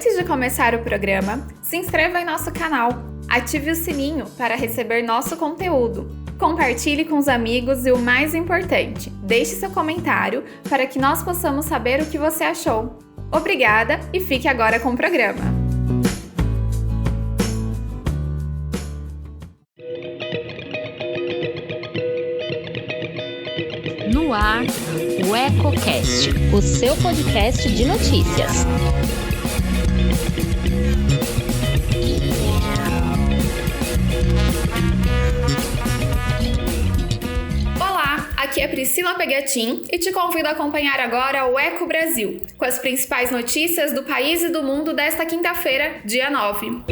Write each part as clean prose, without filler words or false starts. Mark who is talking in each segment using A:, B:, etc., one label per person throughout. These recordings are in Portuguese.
A: Antes de começar o programa, se inscreva em nosso canal, ative o sininho para receber nosso conteúdo, compartilhe com os amigos e o mais importante, deixe seu comentário para que nós possamos saber o que você achou. Obrigada e fique agora com o programa.
B: No ar, o EcoCast, o seu podcast de notícias.
A: Olá, aqui é Priscila Pegatin e te convido a acompanhar agora o Eco Brasil, com as principais notícias do país e do mundo desta quinta-feira, dia 9.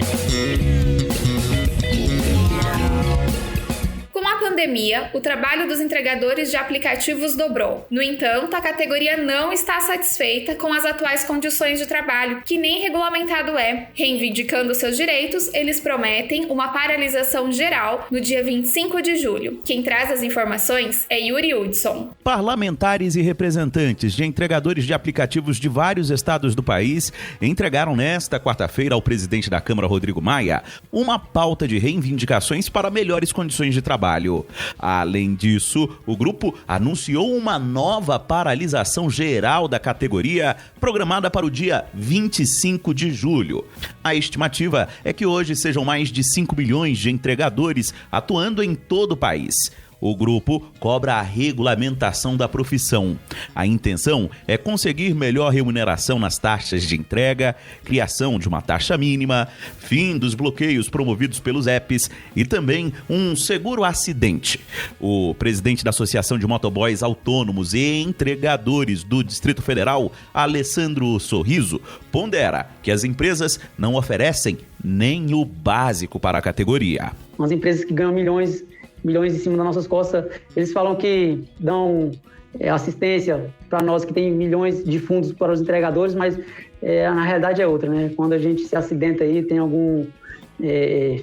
A: Com a pandemia, o trabalho dos entregadores de aplicativos dobrou. No entanto, a categoria não está satisfeita com as atuais condições de trabalho, que nem regulamentado é. Reivindicando seus direitos, eles prometem uma paralisação geral no dia 25 de julho. Quem traz as informações é Yuri Hudson.
C: Parlamentares e representantes de entregadores de aplicativos de vários estados do país entregaram nesta quarta-feira ao presidente da Câmara, Rodrigo Maia, uma pauta de reivindicações para melhores condições de trabalho. Além disso, o grupo anunciou uma nova paralisação geral da categoria, programada para o dia 25 de julho. A estimativa é que hoje sejam mais de 5 milhões de entregadores atuando em todo o país. O grupo cobra a regulamentação da profissão. A intenção é conseguir melhor remuneração nas taxas de entrega, criação de uma taxa mínima, fim dos bloqueios promovidos pelos apps e também um seguro acidente. O presidente da Associação de Motoboys Autônomos e Entregadores do Distrito Federal, Alessandro Sorriso, pondera que as empresas não oferecem nem o básico para a categoria.
D: As empresas que ganham milhões em cima das nossas costas, eles falam que dão assistência para nós que tem milhões de fundos para os entregadores, mas na realidade é outra, né? Quando a gente se acidenta aí, tem algum...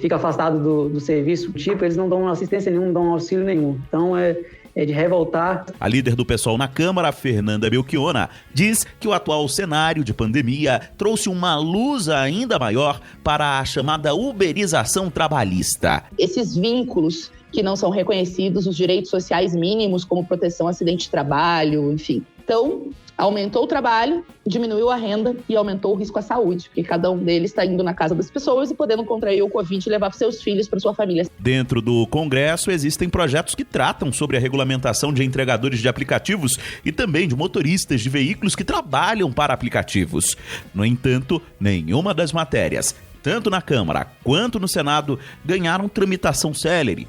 D: fica afastado do serviço, eles não dão assistência nenhuma, não dão auxílio nenhum. Então é de revoltar. A
C: líder do PSOL na Câmara, Fernanda Belchiona, diz que o atual cenário de pandemia trouxe uma luz ainda maior para a chamada uberização trabalhista.
E: Esses vínculos que não são reconhecidos, os direitos sociais mínimos, como proteção, acidente de trabalho, enfim. Então, aumentou o trabalho, diminuiu a renda e aumentou o risco à saúde, porque cada um deles está indo na casa das pessoas e podendo contrair o Covid e levar para seus filhos, para sua família.
C: Dentro do Congresso, existem projetos que tratam sobre a regulamentação de entregadores de aplicativos e também de motoristas de veículos que trabalham para aplicativos. No entanto, nenhuma das matérias, tanto na Câmara quanto no Senado, ganharam tramitação célere.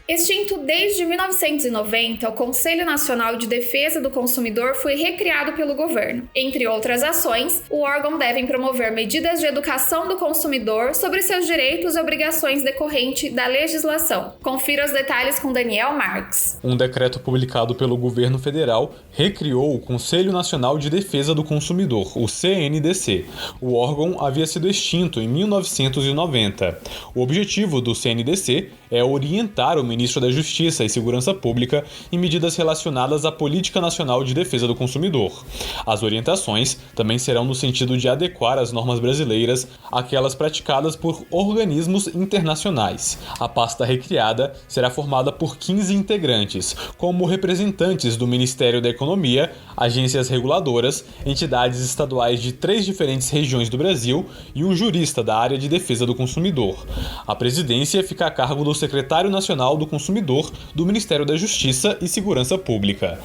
A: Extinto desde 1990, o Conselho Nacional de Defesa do Consumidor foi recriado pelo governo. Entre outras ações, o órgão deve promover medidas de educação do consumidor sobre seus direitos e obrigações decorrentes da legislação. Confira os detalhes com Daniel Marques.
F: Um decreto publicado pelo governo federal recriou o Conselho Nacional de Defesa do Consumidor, o CNDC. O órgão havia sido extinto em 1990. O objetivo do CNDC é orientar o ministro da Justiça e Segurança Pública em medidas relacionadas à Política Nacional de Defesa do Consumidor. As orientações também serão no sentido de adequar as normas brasileiras àquelas praticadas por organismos internacionais. A pasta recriada será formada por 15 integrantes, como representantes do Ministério da Economia, agências reguladoras, entidades estaduais de 3 diferentes regiões do Brasil e um jurista da área de defesa do consumidor. A presidência fica a cargo do Secretário Nacional do Consumidor do Ministério da Justiça e Segurança Pública.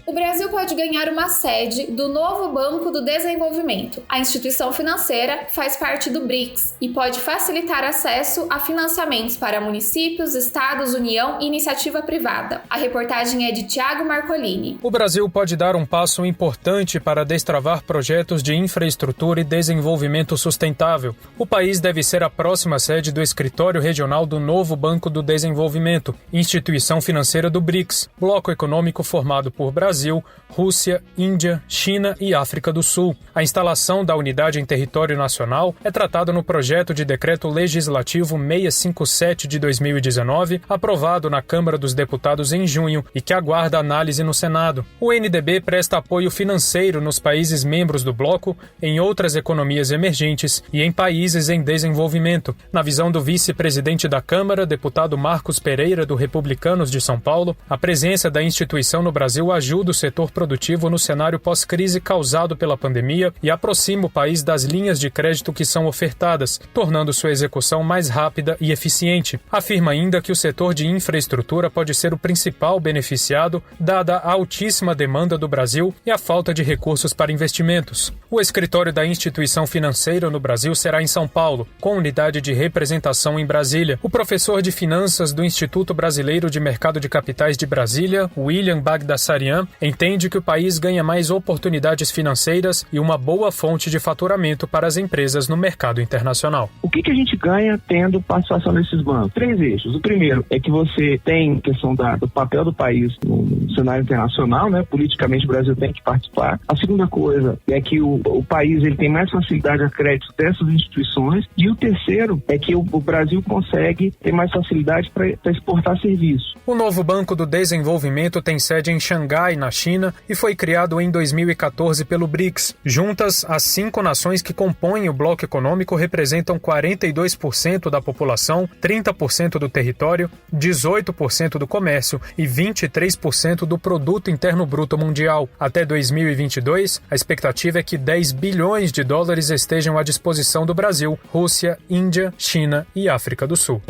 A: O Brasil pode ganhar uma sede do novo Banco do Desenvolvimento. A instituição financeira faz parte do BRICS e pode facilitar acesso a financiamentos para municípios, estados, União e iniciativa privada. A reportagem é de Thiago Marcolini.
G: O Brasil pode dar um passo importante para destravar projetos de infraestrutura e desenvolvimento sustentável. O país deve ser a próxima sede do escritório regional do novo Banco do Desenvolvimento, instituição financeira do BRICS, bloco econômico formado por Brasil, Rússia, Índia, China e África do Sul. A instalação da unidade em território nacional é tratada no projeto de decreto legislativo 657 de 2019, aprovado na Câmara dos Deputados em junho e que aguarda análise no Senado. O NDB presta apoio financeiro nos países membros do bloco, em outras economias emergentes e em países em desenvolvimento. Na visão do vice-presidente da Câmara, deputado Marcos Pereira, do Republicanos de São Paulo, a presença da instituição no Brasil ajuda o setor produtivo no cenário pós-crise causado pela pandemia e aproxima o país das linhas de crédito que são ofertadas, tornando sua execução mais rápida e eficiente. Afirma ainda que o setor de infraestrutura pode ser o principal beneficiado, dada a altíssima demanda do Brasil e a falta de recursos para investimentos. O escritório da instituição financeira no Brasil será em São Paulo, com unidade de representação em Brasília. O professor de finanças do Instituto Brasileiro de Mercado de Capitais de Brasília, William Bagdasarian, entende que o país ganha mais oportunidades financeiras e uma boa fonte de faturamento para as empresas no mercado internacional.
H: O que a gente ganha tendo participação nesses bancos? 3 eixos. O primeiro é que você tem questão do papel do país no cenário internacional, né? Politicamente o Brasil tem que participar. A segunda coisa é que o país ele tem mais facilidade a crédito dessas instituições. E o terceiro é que o Brasil consegue ter mais facilidade para exportar serviços.
G: O novo Banco do Desenvolvimento tem sede em Xangai, na China, e foi criado em 2014 pelo BRICS. Juntas, as 5 nações que compõem o bloco econômico representam 42% da população, 30% do território, 18% do comércio e 23% do produto interno bruto mundial. Até 2022, a expectativa é que 10 bilhões de dólares estejam à disposição do Brasil, Rússia, Índia, China e África do Sul.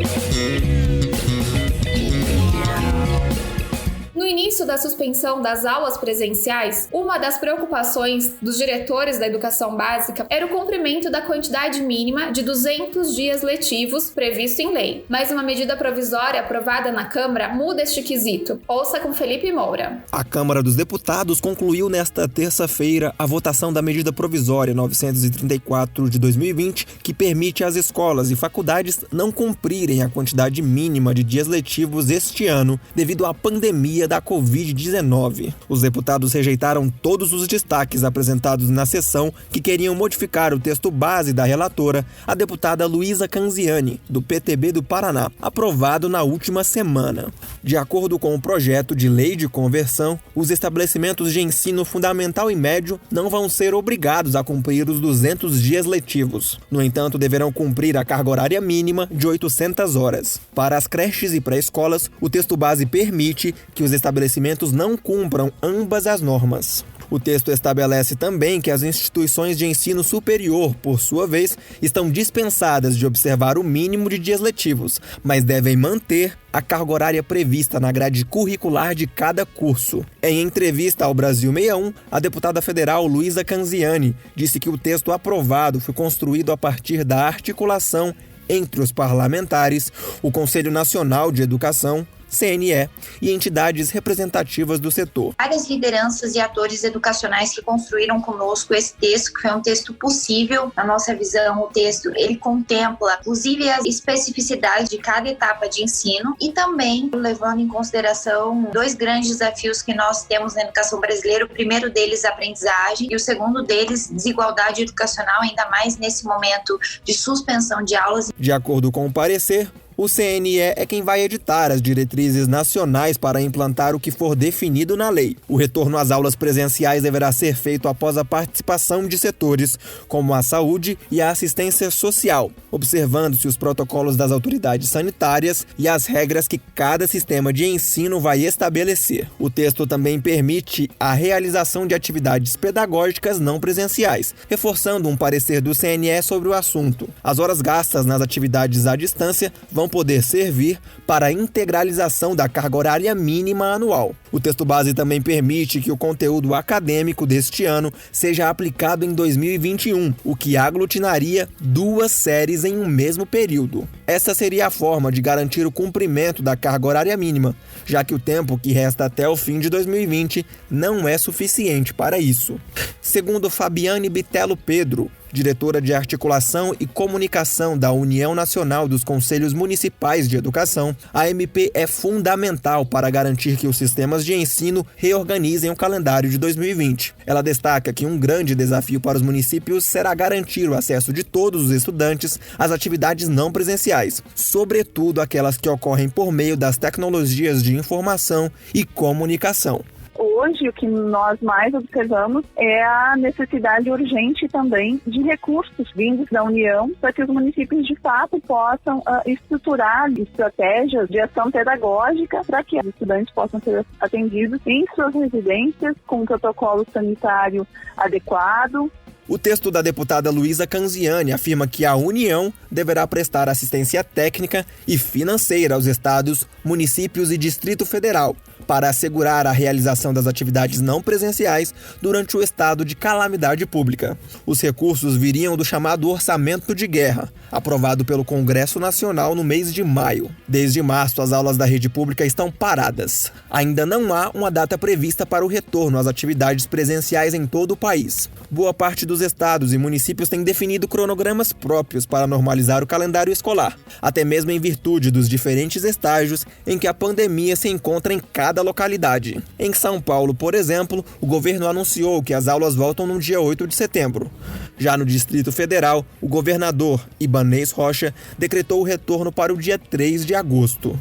A: No início da suspensão das aulas presenciais, uma das preocupações dos diretores da educação básica era o cumprimento da quantidade mínima de 200 dias letivos previsto em lei. Mas uma medida provisória aprovada na Câmara muda este quesito. Ouça com Felipe Moura.
I: A Câmara dos Deputados concluiu nesta terça-feira a votação da medida provisória 934 de 2020, que permite às escolas e faculdades não cumprirem a quantidade mínima de dias letivos este ano devido à pandemia da Covid-19. Os deputados rejeitaram todos os destaques apresentados na sessão que queriam modificar o texto base da relatora, a deputada Luísa Canziani, do PTB do Paraná, aprovado na última semana. De acordo com o projeto de lei de conversão, os estabelecimentos de ensino fundamental e médio não vão ser obrigados a cumprir os 200 dias letivos. No entanto, deverão cumprir a carga horária mínima de 800 horas. Para as creches e pré-escolas, o texto base permite que os estabelecimentos não cumpram ambas as normas. O texto estabelece também que as instituições de ensino superior, por sua vez, estão dispensadas de observar o mínimo de dias letivos, mas devem manter a carga horária prevista na grade curricular de cada curso. Em entrevista ao Brasil 61, a deputada federal Luísa Canziani disse que o texto aprovado foi construído a partir da articulação entre os parlamentares, o Conselho Nacional de Educação, CNE e entidades representativas do setor.
J: Várias lideranças e atores educacionais que construíram conosco esse texto, que foi um texto possível. Na nossa visão, o texto ele contempla, inclusive, as especificidades de cada etapa de ensino e também levando em consideração 2 grandes desafios que nós temos na educação brasileira. O primeiro deles, a aprendizagem, e o segundo deles, desigualdade educacional, ainda mais nesse momento de suspensão de aulas.
I: De acordo com o parecer, o CNE é quem vai editar as diretrizes nacionais para implantar o que for definido na lei. O retorno às aulas presenciais deverá ser feito após a participação de setores como a saúde e a assistência social, observando-se os protocolos das autoridades sanitárias e as regras que cada sistema de ensino vai estabelecer. O texto também permite a realização de atividades pedagógicas não presenciais, reforçando um parecer do CNE sobre o assunto. As horas gastas nas atividades à distância vão poder servir para a integralização da carga horária mínima anual. O texto base também permite que o conteúdo acadêmico deste ano seja aplicado em 2021, o que aglutinaria 2 séries em um mesmo período. Essa seria a forma de garantir o cumprimento da carga horária mínima, já que o tempo que resta até o fim de 2020 não é suficiente para isso. Segundo Fabiane Bitelo Pedro, diretora de Articulação e Comunicação da União Nacional dos Conselhos Municipais de Educação, a MP é fundamental para garantir que os sistemas de ensino reorganizem o calendário de 2020. Ela destaca que um grande desafio para os municípios será garantir o acesso de todos os estudantes às atividades não presenciais, sobretudo aquelas que ocorrem por meio das tecnologias de informação e comunicação.
K: Hoje, o que nós mais observamos é a necessidade urgente também de recursos vindos da União para que os municípios, de fato, possam estruturar estratégias de ação pedagógica para que os estudantes possam ser atendidos em suas residências com um protocolo sanitário adequado.
I: O texto da deputada Luísa Canziani afirma que a União deverá prestar assistência técnica e financeira aos estados, municípios e Distrito Federal para assegurar a realização das atividades não presenciais durante o estado de calamidade pública. Os recursos viriam do chamado Orçamento de Guerra, aprovado pelo Congresso Nacional no mês de maio. Desde março, as aulas da rede pública estão paradas. Ainda não há uma data prevista para o retorno às atividades presenciais em todo o país. Boa parte dos estados e municípios têm definido cronogramas próprios para normalizar o calendário escolar, até mesmo em virtude dos diferentes estágios em que a pandemia se encontra em cada localidade. Em São Paulo, por exemplo, o governo anunciou que as aulas voltam no dia 8 de setembro. Já no Distrito Federal, o governador Ibanez Rocha decretou o retorno para o dia 3 de agosto.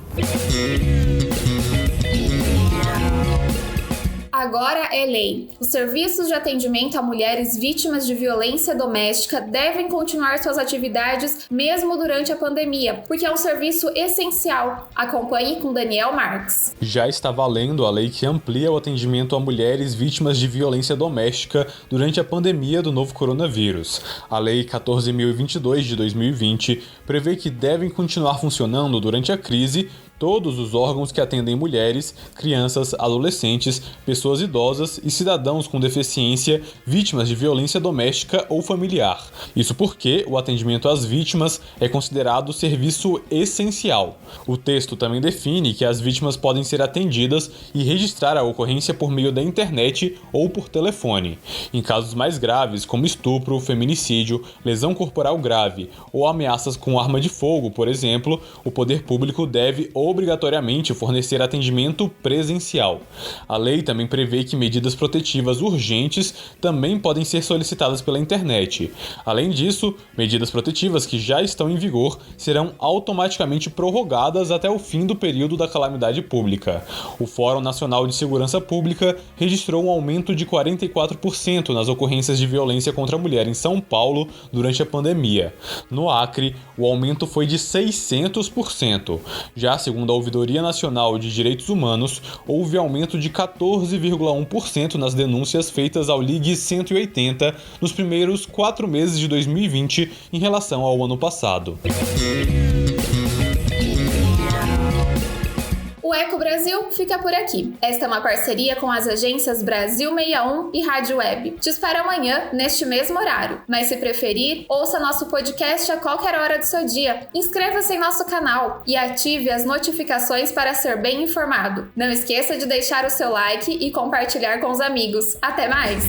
A: Agora é lei. Os serviços de atendimento a mulheres vítimas de violência doméstica devem continuar suas atividades mesmo durante a pandemia, porque é um serviço essencial. Acompanhe com Daniel Marques.
F: Já está valendo a lei que amplia o atendimento a mulheres vítimas de violência doméstica durante a pandemia do novo coronavírus. A Lei 14.022 de 2020 prevê que devem continuar funcionando durante a crise todos os órgãos que atendem mulheres, crianças, adolescentes, pessoas idosas e cidadãos com deficiência vítimas de violência doméstica ou familiar. Isso porque o atendimento às vítimas é considerado serviço essencial. O texto também define que as vítimas podem ser atendidas e registrar a ocorrência por meio da internet ou por telefone. Em casos mais graves, como estupro, feminicídio, lesão corporal grave ou ameaças com arma de fogo, por exemplo, o poder público deve obrigatoriamente fornecer atendimento presencial. A lei também prevê que medidas protetivas urgentes também podem ser solicitadas pela internet. Além disso, medidas protetivas que já estão em vigor serão automaticamente prorrogadas até o fim do período da calamidade pública. O Fórum Nacional de Segurança Pública registrou um aumento de 44% nas ocorrências de violência contra a mulher em São Paulo durante a pandemia. No Acre, o aumento foi de 600%. Já segundo a Ouvidoria Nacional de Direitos Humanos, houve aumento de 14,1% nas denúncias feitas ao Ligue 180 nos primeiros 4 meses de 2020 em relação ao ano passado.
A: O Eco Brasil fica por aqui. Esta é uma parceria com as agências Brasil 61 e Rádio Web. Te espero amanhã, neste mesmo horário. Mas se preferir, ouça nosso podcast a qualquer hora do seu dia. Inscreva-se em nosso canal e ative as notificações para ser bem informado. Não esqueça de deixar o seu like e compartilhar com os amigos. Até mais!